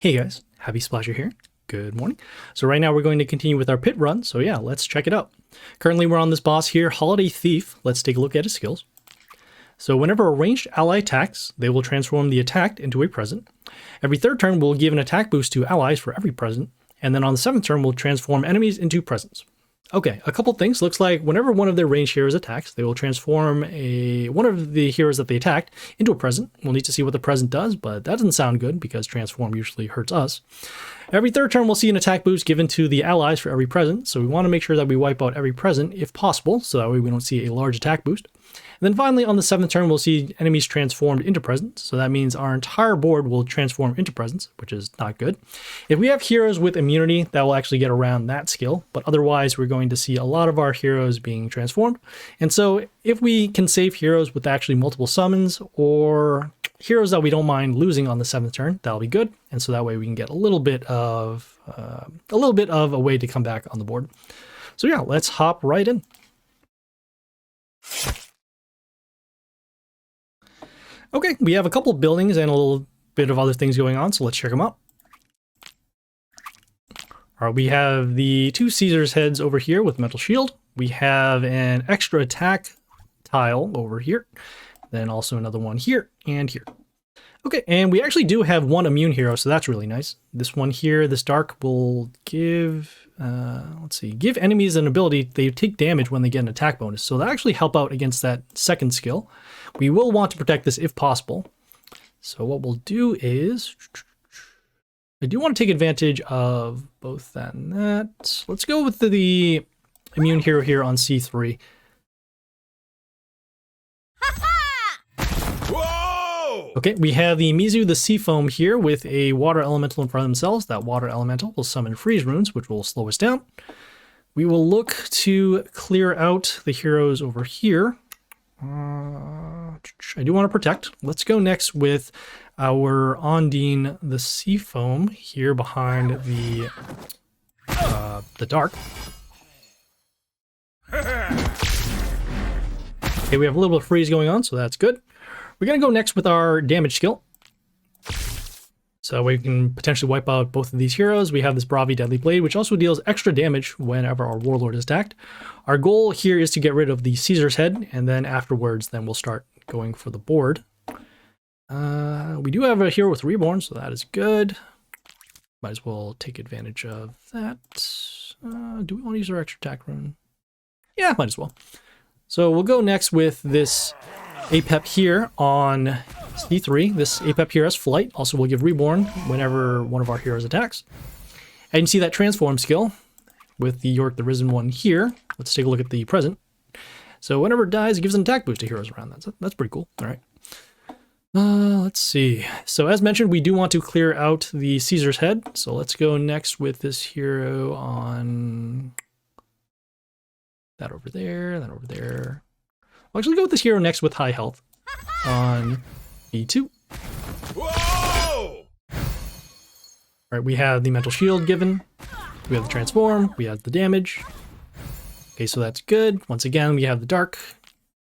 Hey guys, Happy Splasher here. Good morning. So right now we're going to continue with our pit run. So yeah, let's check it out. Currently we're on this boss here, Holiday Thief. Let's take a look at his skills. So whenever a ranged ally attacks, they will transform the attacked into a present. Every third turn will give an attack boost to allies for every present. And then on the seventh turn will transform enemies into presents. Okay, a couple things. Looks like whenever one of their ranged heroes attacks, they will transform one of the heroes that they attacked into a present. We'll need to see what the present does, but that doesn't sound good because transform usually hurts us. Every third turn, we'll see an attack boost given to the allies for every present, so we want to make sure that we wipe out every present if possible, so that way we don't see a large attack boost. And then finally, on the seventh turn, we'll see enemies transformed into presents. So that means our entire board will transform into presents, which is not good. If we have heroes with immunity, that will actually get around that skill. But otherwise, we're going to see a lot of our heroes being transformed. And so if we can save heroes with actually multiple summons or heroes that we don't mind losing on the seventh turn, that'll be good. And so that way we can get a little bit of a way to come back on the board. So yeah, let's hop right in. Okay, we have a couple of buildings and a little bit of other things going on, so let's check them out. All right, we have the two Caesar's heads over here with Mental Shield. We have an extra attack tile over here, then also another one here and here. Okay, and we actually do have one immune hero, so that's really nice. This one here, this dark, will give, give enemies an ability. They take damage when they get an attack bonus, so that actually help out against that second skill. We will want to protect this if possible. So what we'll do is, I do want to take advantage of both that and that. Let's go with the immune hero here on C3. Okay, we have the Mizu, the Sea Foam here with a water elemental in front of themselves. That water elemental will summon freeze runes, which will slow us down. We will look to clear out the heroes over here. I do want to protect. Let's go next with our Ondine, the Sea Foam here behind the dark. Okay, we have a little bit of freeze going on, so that's good. We're going to go next with our damage skill. So we can potentially wipe out both of these heroes. We have this Bravi Deadly Blade, which also deals extra damage whenever our Warlord is attacked. Our goal here is to get rid of the Caesar's head, and then afterwards, then we'll start going for the board. We do have a hero with Reborn, so that is good. Might as well take advantage of that. Do we want to use our extra attack rune? Yeah, might as well. So we'll go next with this Apep here on C3. This Apep here has Flight. Also will give Reborn whenever one of our heroes attacks. And you can see that transform skill with the York the Risen one here. Let's take a look at the present. So whenever it dies, it gives an attack boost to heroes around that. So that's pretty cool. All right. Let's see. So as mentioned, we do want to clear out the Caesar's head. So let's go next with this hero on that over there, that over there. I'll actually go with this hero next with high health on B2. Whoa! All right, we have the Mental Shield given. We have the Transform. We have the damage. Okay, so that's good. Once again, we have the Dark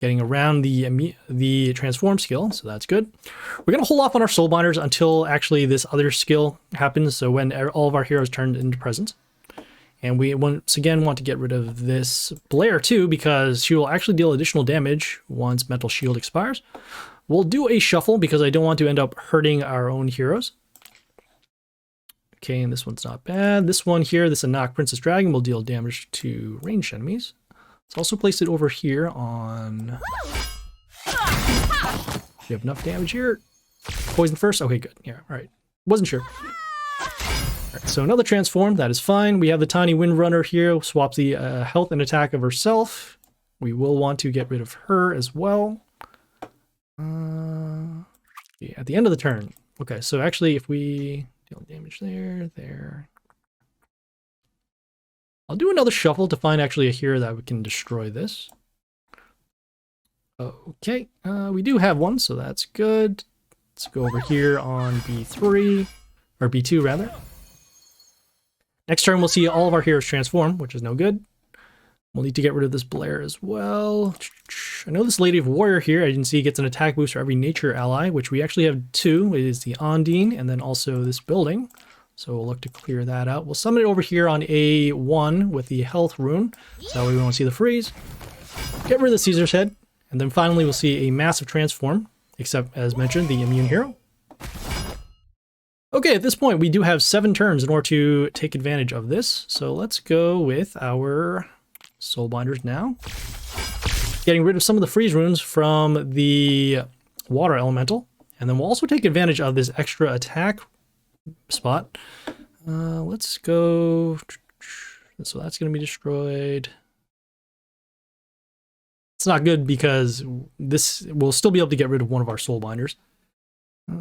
getting around the Transform skill, so that's good. We're going to hold off on our Soul Binders until actually this other skill happens, so when all of our heroes turn into presents. And we once again want to get rid of this Blair too, because she will actually deal additional damage once Mental Shield expires. We'll do a shuffle because I don't want to end up hurting our own heroes. Okay, and this one's not bad. This one here, this Anak Princess Dragon, will deal damage to ranged enemies. Let's also place it over here on... We have enough damage here. Poison first? Okay, good. Yeah, all right. Wasn't sure. So another transform, that is fine. We have the tiny Windrunner here, swaps the health and attack of herself. We will want to get rid of her as well. At the end of the turn. Okay, so actually if we deal damage there. I'll do another shuffle to find actually a hero that we can destroy this. Okay, we do have one, so that's good. Let's go over here on B3, or B2 rather. Next turn, we'll see all of our heroes transform, which is no good. We'll need to get rid of this Blair as well. I know this Lady of Warrior here, as you can see, gets an attack boost for every nature ally, which we actually have 2. It is the Ondine, and then also this building. So we'll look to clear that out. We'll summon it over here on A1 with the health rune. So we won't see the freeze. Get rid of the Caesar's head. And then finally we'll see a massive transform, except as mentioned, the immune hero. Okay, at this point we do have 7 turns in order to take advantage of this. So let's go with our Soulbinders now. Getting rid of some of the freeze runes from the water elemental. And then we'll also take advantage of this extra attack spot. Let's go. So that's going to be destroyed. It's not good because this will still be able to get rid of one of our Soulbinders. Yeah,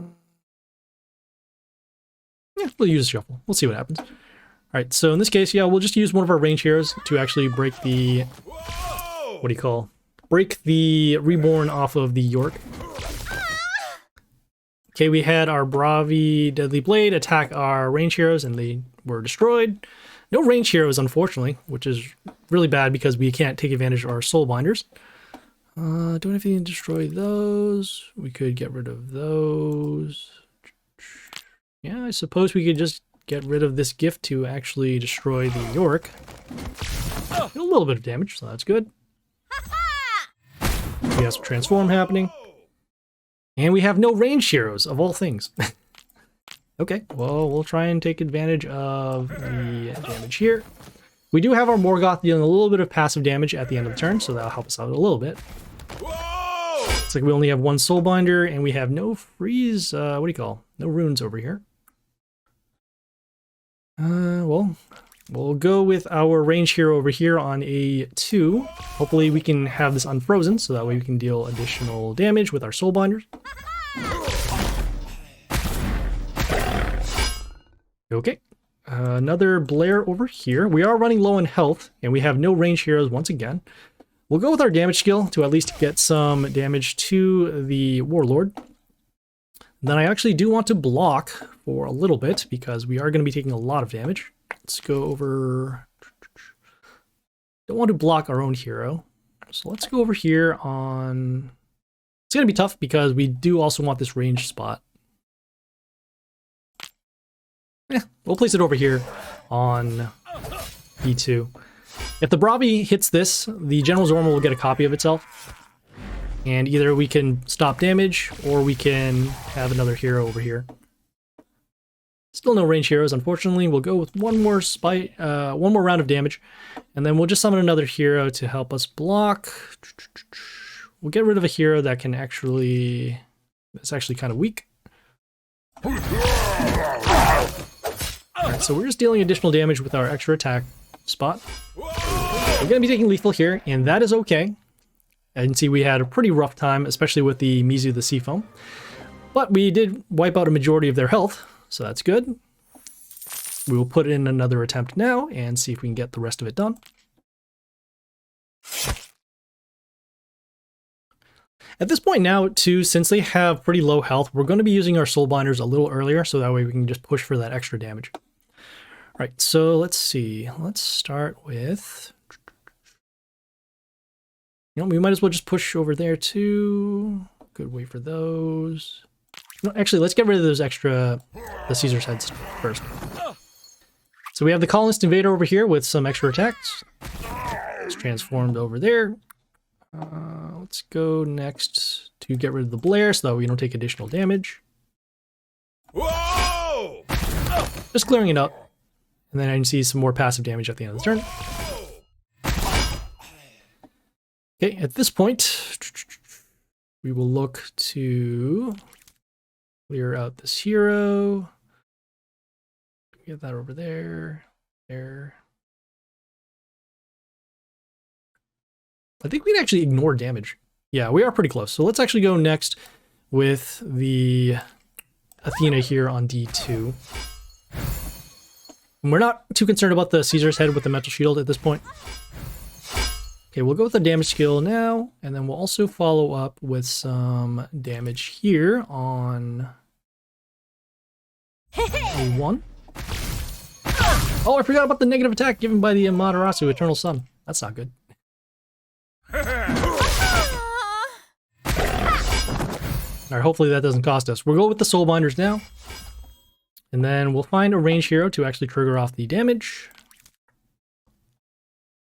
we'll use a shuffle. We'll see what happens. All right, so in this case, yeah, we'll just use one of our range heroes to actually break the, what do you call? Break the Reborn off of the York. Okay, we had our Bravi Deadly Blade attack our range heroes and they were destroyed. No range heroes, unfortunately, which is really bad because we can't take advantage of our Soulbinders. Don't have anything to destroy those. We could get rid of those. Yeah, I suppose we could just get rid of this gift to actually destroy the York. A little bit of damage, so that's good. We have some transform happening. And we have no range heroes, of all things. Okay, well, we'll try and take advantage of the damage here. We do have our Morgoth dealing a little bit of passive damage at the end of the turn, so that'll help us out a little bit. It's like we only have 1 Soulbinder, and we have no freeze, what do you call? No runes over here. Well, we'll go with our range hero over here on A2. Hopefully we can have this unfrozen, so that way we can deal additional damage with our Soulbinders. Okay, another Blair over here. We are running low on health, and we have no range heroes once again. We'll go with our damage skill to at least get some damage to the Warlord. Then I actually do want to block for a little bit, because we are going to be taking a lot of damage. Let's go over... Don't want to block our own hero. So let's go over here on... It's going to be tough, because we do also want this range spot. Yeah, we'll place it over here on E2. If the Bravi hits this, the General Zorma will get a copy of itself. And either we can stop damage, or we can have another hero over here. Still no range heroes, unfortunately. We'll go with one more round of damage, and then we'll just summon another hero to help us block. We'll get rid of a hero that can actually... That's actually kind of weak. Alright, so we're just dealing additional damage with our extra attack spot. We're going to be taking lethal here, and that is okay. I can see we had a pretty rough time, especially with the Mizu the Seafoam. But we did wipe out a majority of their health, so that's good. We will put in another attempt now and see if we can get the rest of it done. At this point now, too, since they have pretty low health, we're going to be using our Soulbinders a little earlier, so that way we can just push for that extra damage. All right, so let's see. Let's start with... You know, we might as well just push over there, too. Good way for those. No, actually, let's get rid of those extra... the Caesar's heads first. So we have the Colonist Invader over here with some extra attacks. It's transformed over there. Let's go next to get rid of the Blair so that we don't take additional damage. Whoa! Just clearing it up. And then I can see some more passive damage at the end of the turn. Okay, at this point, we will look to clear out this hero. Get that over there. There. I think we can actually ignore damage. Yeah, we are pretty close. So let's actually go next with the Athena here on D2. And we're not too concerned about the Caesar's head with the mental shield at this point. Okay, we'll go with the damage skill now, and then we'll also follow up with some damage here on A1. Oh, I forgot about the negative attack given by the Amaterasu Eternal Sun. That's not good. All right, hopefully that doesn't cost us. We'll go with the soul binders now. And then we'll find a ranged hero to actually trigger off the damage.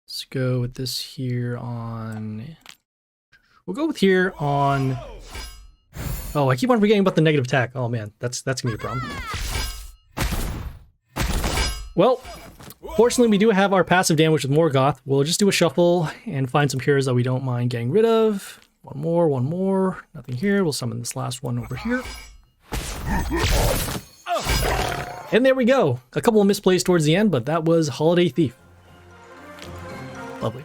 Let's go with this here on... We'll go with here on... Oh, I keep on forgetting about the negative attack. Oh man, that's gonna be a problem. Well, fortunately we do have our passive damage with Morgoth. We'll just do a shuffle and find some heroes that we don't mind getting rid of. One more. Nothing here. We'll summon this last one over here. And there we go. A couple of misplays towards the end, but that was Holiday Thief. Lovely.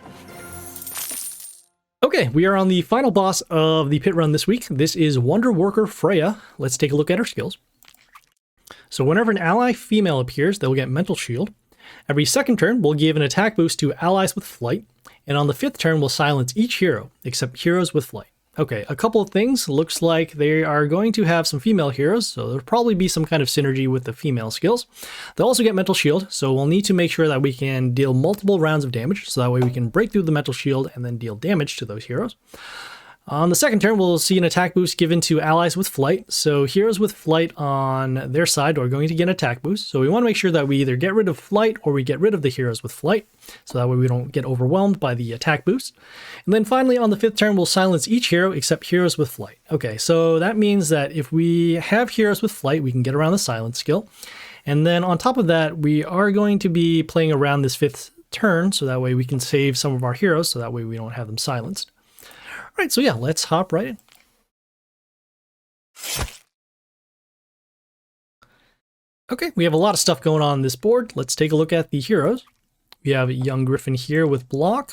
Okay, we are on the final boss of the pit run this week. This is Wonderworker Freya. Let's take a look at her skills. So whenever an ally female appears, they'll get Mental Shield. Every second turn, we'll give an attack boost to allies with flight. And on the fifth turn, we'll silence each hero, except heroes with flight. Okay, a couple of things. Looks like they are going to have some female heroes, so there'll probably be some kind of synergy with the female skills. They'll also get Mental Shield, so we'll need to make sure that we can deal multiple rounds of damage, so that way we can break through the Mental Shield and then deal damage to those heroes. On the second turn, we'll see an attack boost given to allies with flight. So heroes with flight on their side are going to get an attack boost. So we want to make sure that we either get rid of flight or we get rid of the heroes with flight. So that way we don't get overwhelmed by the attack boost. And then finally on the fifth turn, we'll silence each hero except heroes with flight. Okay, so that means that if we have heroes with flight, we can get around the silence skill. And then on top of that, we are going to be playing around this fifth turn. So that way we can save some of our heroes. So that way we don't have them silenced. All right, so yeah, let's hop right in. Okay, we have a lot of stuff going on this board. Let's take a look at the heroes. We have a Young Griffin here with block.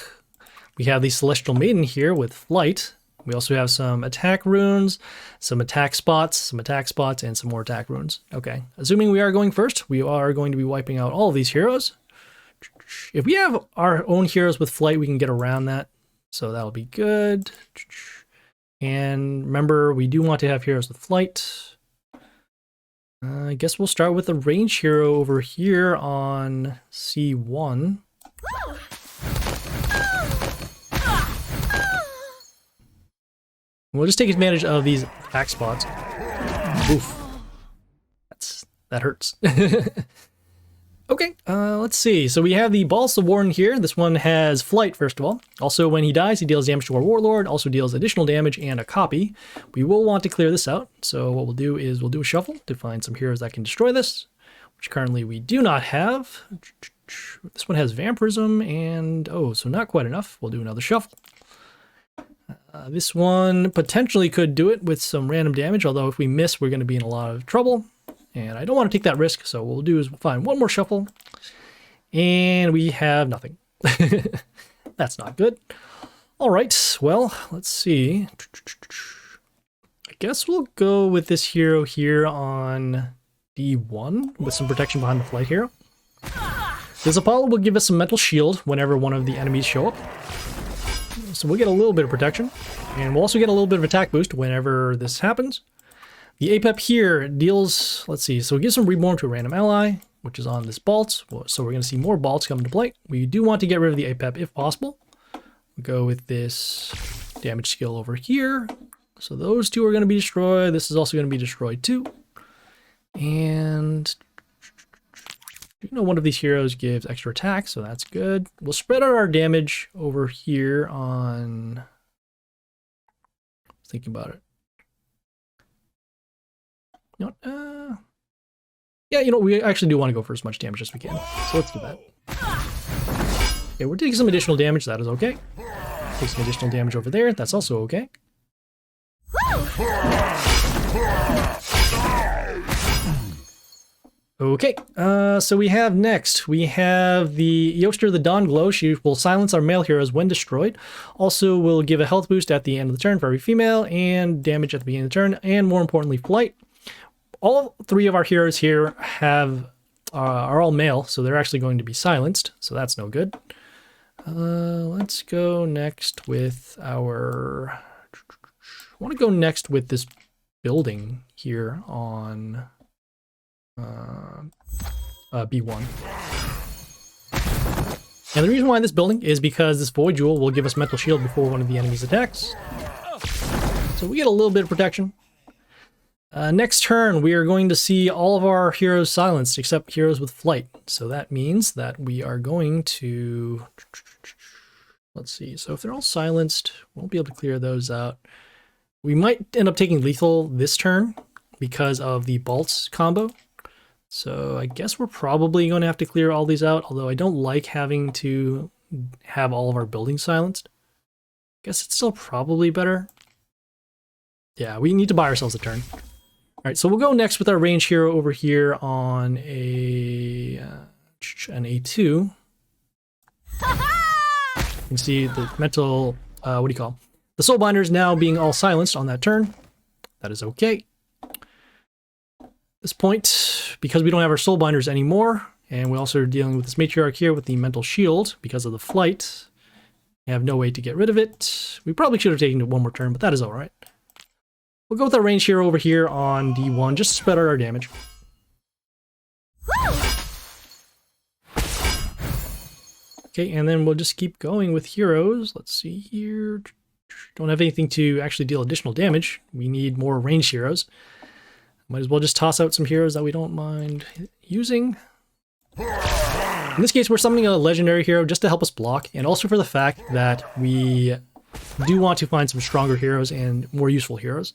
We have the Celestial Maiden here with flight. We also have some attack runes, some attack spots, and some more attack runes. Okay, assuming we are going first, we are going to be wiping out all of these heroes. If we have our own heroes with flight, we can get around that. So that'll be good. And remember, we do want to have heroes with flight. I guess we'll start with the range hero over here on C1. We'll just take advantage of these attack spots. Oof. That hurts. Okay, let's see. So we have the Balls of Warden here. This one has flight, first of all. Also, when he dies, he deals damage to our Warlord, also deals additional damage and a copy. We will want to clear this out. So what we'll do is we'll do a shuffle to find some heroes that can destroy this, which currently we do not have. This one has Vampirism and, oh, so not quite enough. We'll do another shuffle. This one potentially could do it with some random damage, although if we miss, we're going to be in a lot of trouble. And I don't want to take that risk, so what we'll do is we'll find one more shuffle. And we have nothing. That's not good. All right, well, let's see. I guess we'll go with this hero here on D1 with some protection behind the flight hero. This Apollo will give us some Mental Shield whenever one of the enemies show up. So we'll get a little bit of protection. And we'll also get a little bit of attack boost whenever this happens. The APEP here deals, let's see, so it gives some Reborn to a random ally, which is on this Balts. So we're going to see more Balts come into play. We do want to get rid of the APEP if possible. We'll go with this damage skill over here. So those two are going to be destroyed. This is also going to be destroyed too. And you know, one of these heroes gives extra attack, so that's good. We'll spread out our damage over here on... Thinking about it. You know, yeah, you know, we actually do want to go for as much damage as we can. So let's do that. Okay, we're taking some additional damage. That is okay. Take some additional damage over there. That's also okay. Okay, so we have next, we have the Yoster the Dawn Glow. She will silence our male heroes when destroyed. Also will give a health boost at the end of the turn for every female and damage at the beginning of the turn, and more importantly, flight. All three of our heroes here have are all male, so they're actually going to be silenced, so that's no good. Let's go next with our... I want to go next with this building here on B1. And the reason why this building is because this Void Jewel will give us Mental Shield before one of the enemy's attacks. So we get a little bit of protection. Next turn, we are going to see all of our heroes silenced except heroes with flight. So that means that we are going to... Let's see. So if they're all silenced, we won't be able to clear those out. We might end up taking lethal this turn because of the bolts combo. So I guess we're probably going to have to clear all these out, although I don't like having to have all of our buildings silenced. I guess it's still probably better. Yeah, we need to buy ourselves a turn. All right, so we'll go next with our range hero over here on an A2. You can see the mental, what do you call? The soul binders now being all silenced on that turn. That is okay. At this point, because we don't have our soul binders anymore, and we also are dealing with this matriarch here with the mental shield because of the flight, we have no way to get rid of it. We probably should have taken it one more turn, but that is all right. We'll go with our range hero over here on D1, just to spread out our damage. Okay, and then we'll just keep going with heroes. Let's see here. Don't have anything to actually deal additional damage. We need more range heroes. Might as well just toss out some heroes that we don't mind using. In this case, we're summoning a legendary hero just to help us block, and also for the fact that we do want to find some stronger heroes and more useful heroes.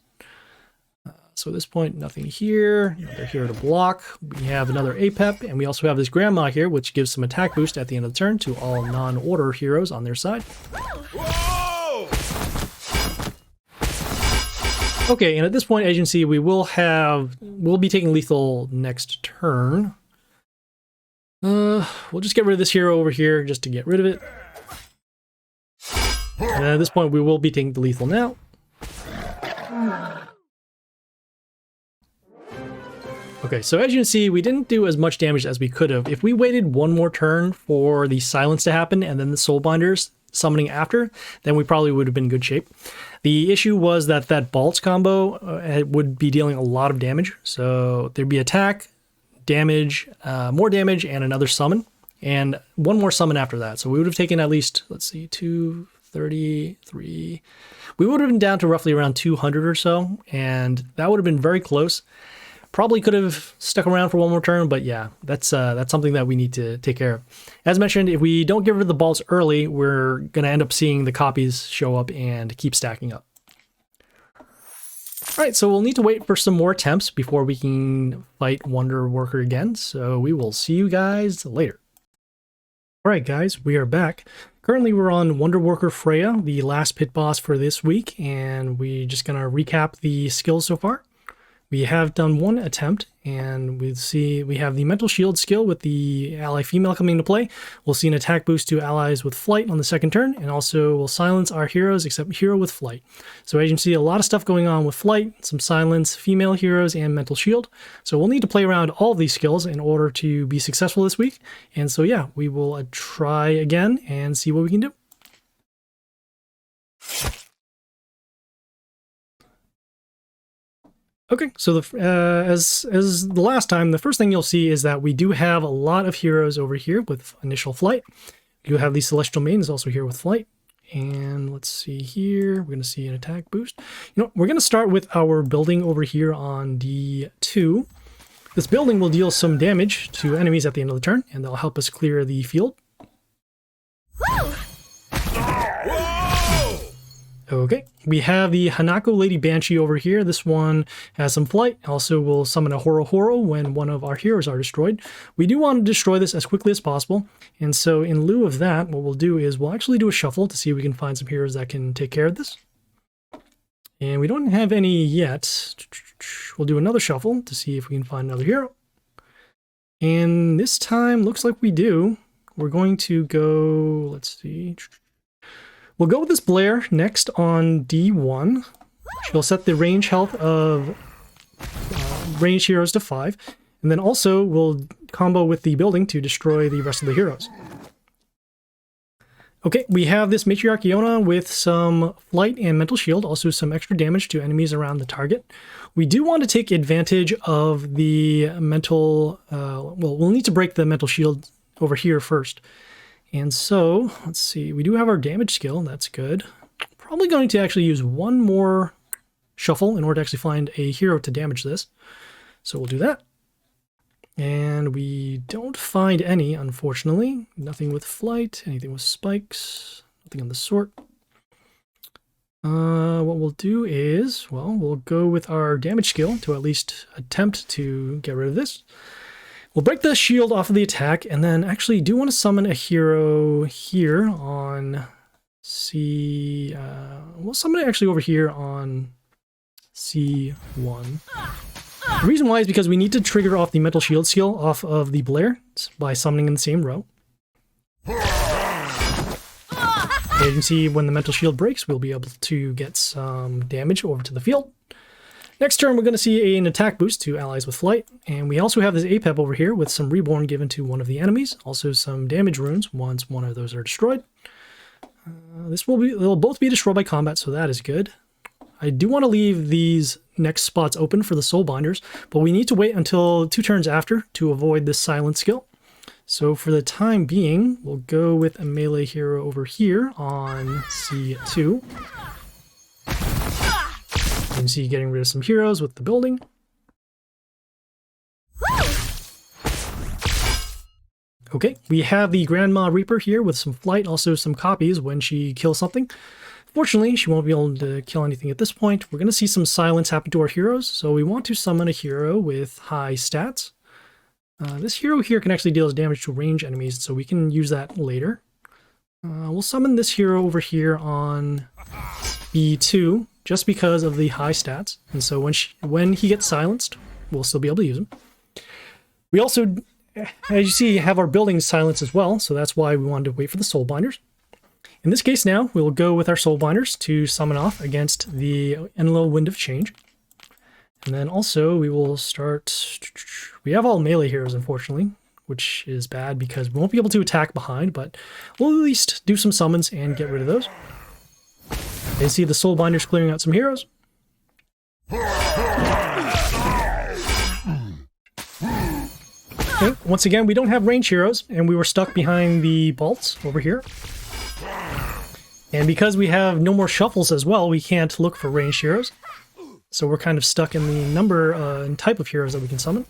So at this point, nothing here. Another hero to block. We have another APEP, and we also have this Grandma here, which gives some attack boost at the end of the turn to all non-order heroes on their side. Okay, and at this point, as you can see, we'll be taking lethal next turn. We'll just get rid of this hero over here just to get rid of it. And at this point, we will be taking the lethal now. Okay, so as you can see, we didn't do as much damage as we could have. If we waited one more turn for the silence to happen and then the soul binders summoning after, then we probably would have been in good shape. The issue was that that bolts combo would be dealing a lot of damage. So there'd be attack, damage, more damage, and another summon, and one more summon after that. So we would have taken at least, let's see, 233. We would have been down to roughly around 200 or so, and that would have been very close. Probably could have stuck around for one more turn, but yeah, that's something that we need to take care of. As mentioned, if we don't get rid of the bolts early, we're going to end up seeing the copies show up and keep stacking up. All right, so we'll need to wait for some more attempts before we can fight Wonderworker again, so we will see you guys later. All right, guys, we are back. Currently, we're on Wonderworker Freya, the last pit boss for this week, and we're just going to recap the skills so far. We have done one attempt, and we have the mental shield skill with the ally female coming into play. We'll see an attack boost to allies with flight on the second turn, and also we'll silence our heroes except hero with flight. So as you can see, a lot of stuff going on with flight, some silence, female heroes, and mental shield. So we'll need to play around all of these skills in order to be successful this week. And so yeah, we will try again and see what we can do. Okay, so as the last time, the first thing you'll see is that we do have a lot of heroes over here with initial flight. We do have the Celestial Maidens also here with flight. And let's see here, we're going to see an attack boost. We're going to start with our building over here on D2. This building will deal some damage to enemies at the end of the turn, and they'll help us clear the field. Okay, we have the Hanako Lady Banshee over here. This one has some flight. Also will summon a Horo Horo when one of our heroes are destroyed. We do want to destroy this as quickly as possible. And so in lieu of that, what we'll do is we'll actually do a shuffle to see if we can find some heroes that can take care of this. And we don't have any yet. We'll do another shuffle to see if we can find another hero. And this time, looks like we do. We're going to go, let's see. We'll go with this Blair next on D1. She'll set the range health of range heroes to 5. And then also we'll combo with the building to destroy the rest of the heroes. Okay, we have this Matriarch Iona with some flight and mental shield, also some extra damage to enemies around the target. We do want to take advantage of the mental, we'll need to break the mental shield over here first. And so, let's see, we do have our damage skill, that's good. Probably going to actually use one more shuffle in order to actually find a hero to damage this. So we'll do that. And we don't find any, unfortunately. Nothing with flight, anything with spikes, nothing of the sort. What we'll do is, well, we'll go with our damage skill to at least attempt to get rid of this. We'll break the shield off of the attack, and then actually do want to summon a hero here on C... we'll summon it actually over here on C1. The reason why is because we need to trigger off the mental shield skill off of the Blair by summoning in the same row. As you can see, when the mental shield breaks, we'll be able to get some damage over to the field. Next turn, we're going to see an attack boost to allies with flight, and we also have this APEP over here with some reborn given to one of the enemies, also some damage runes once one of those are destroyed. They'll both be destroyed by combat, so that is good. I do want to leave these next spots open for the soul binders, but we need to wait until 2 turns after to avoid this silent skill. So for the time being, we'll go with a melee hero over here on C2. You can see getting rid of some heroes with the building. Okay, we have the Grandma Reaper here with some flight, also some copies when she kills something. Fortunately, she won't be able to kill anything at this point. We're going to see some silence happen to our heroes, so we want to summon a hero with high stats. This hero here can actually deal damage to range enemies, so we can use that later. We'll summon this hero over here on B2, just because of the high stats. And so when he gets silenced, we'll still be able to use him. We also, as you see, have our buildings silenced as well, so that's why we wanted to wait for the soul binders. In this case now, we will go with our soul binders to summon off against the Enlil Wind of Change. And then also we will start... We have all melee heroes, unfortunately, which is bad because we won't be able to attack behind, but we'll at least do some summons and get rid of those. You see the soul binders clearing out some heroes. Okay, once again, we don't have range heroes, and we were stuck behind the bolts over here. And because we have no more shuffles as well, we can't look for ranged heroes. So we're kind of stuck in the number and type of heroes that we can summon.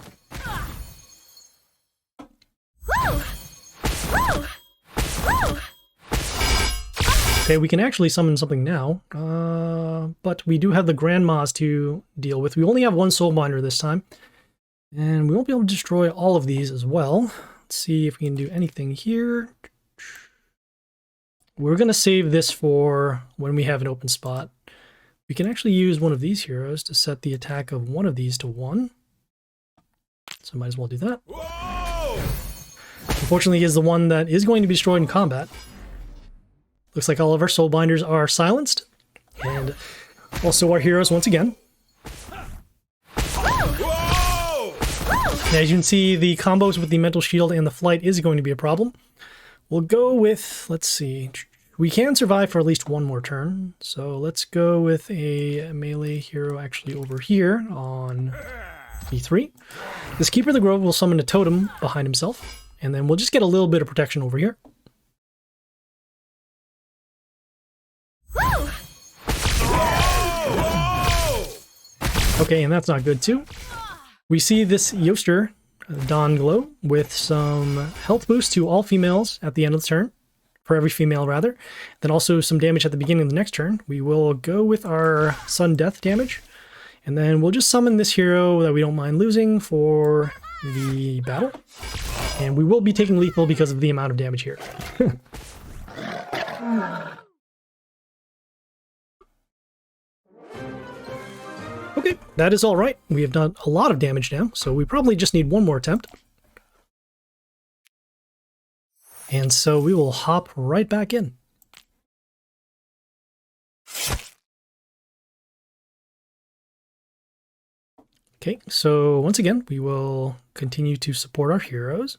Okay, we can actually summon something now, but we do have the Grandmas to deal with. We only have one soul binder this time, and we won't be able to destroy all of these as well. Let's see if we can do anything here. We're going to save this for when we have an open spot. We can actually use one of these heroes to set the attack of one of these to 1. So might as well do that. Whoa! Unfortunately, he is the one that is going to be destroyed in combat. Looks like all of our soul binders are silenced. And also our heroes once again. Whoa! As you can see, the combos with the mental shield and the flight is going to be a problem. We'll go with, let's see, we can survive for at least one more turn. So let's go with a melee hero actually over here on B3. This Keeper of the Grove will summon a totem behind himself, and then we'll just get a little bit of protection over here. Okay, and that's not good too. We see this Yoster, Dawn Glow, with some health boost to all females at the end of the turn, for every female rather. Then also some damage at the beginning of the next turn. We will go with our Sun Death damage, and then we'll just summon this hero that we don't mind losing for the battle. And we will be taking lethal because of the amount of damage here. Okay, that is all right. We have done a lot of damage now, so we probably just need one more attempt. And so we will hop right back in. Okay, so once again, we will continue to support our heroes.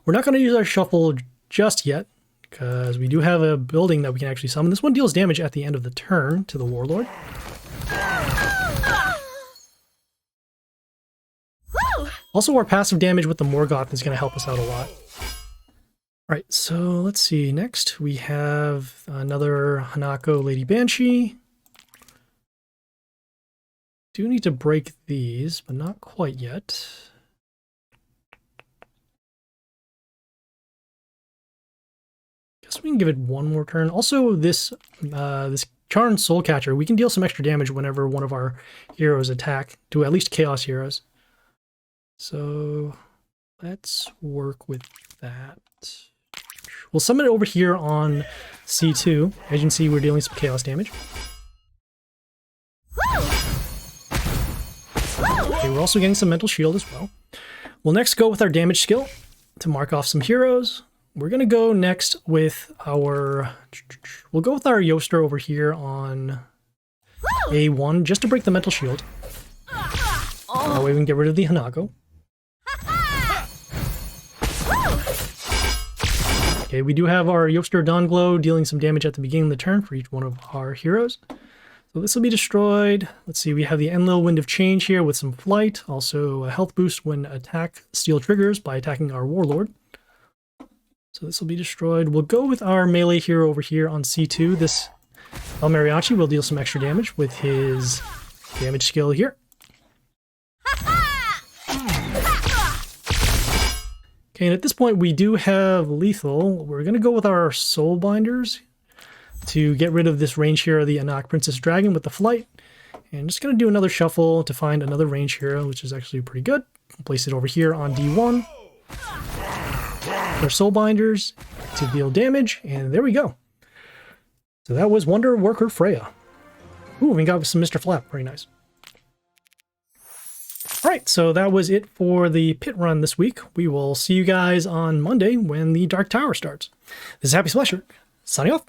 We're not going to use our shuffle just yet, because we do have a building that we can actually summon. This one deals damage at the end of the turn to the Warlord. Also, our passive damage with the Morgoth is going to help us out a lot. Alright, so let's see. Next, we have another Hanako Lady Banshee. Do need to break these, but not quite yet. Guess we can give it one more turn. Also, this Charmed Soul Catcher, we can deal some extra damage whenever one of our heroes attack, to at least Chaos heroes. So let's work with that. We'll summon it over here on C2. As you can see, we're dealing some Chaos damage. Okay, we're also getting some Mental Shield as well. We'll next go with our damage skill to mark off some heroes. We're going to go next with our... We'll go with our Yoster over here on A1, just to break the Mental Shield. That way we can get rid of the Hanago. Okay, we do have our Yoster Dawnglow dealing some damage at the beginning of the turn for each one of our heroes. So this will be destroyed. Let's see, we have the Enlil Wind of Change here with some flight. Also a health boost when attack steal triggers by attacking our Warlord. So this will be destroyed. We'll go with our melee hero over here on C2. This El Mariachi will deal some extra damage with his damage skill here. Okay, and at this point we do have lethal. We're going to go with our Soul Binders to get rid of this range hero, the Anak Princess Dragon, with the flight. And just going to do another shuffle to find another range hero, which is actually pretty good. Place it over here on D1. Our Soul Binders to deal damage, and there we go. So that was Wonderworker Freya. Ooh, we got some Mr. Flap, very nice. Alright, so that was it for the pit run this week. We will see you guys on Monday when the Dark Tower starts. This is Happy Splasher, signing off.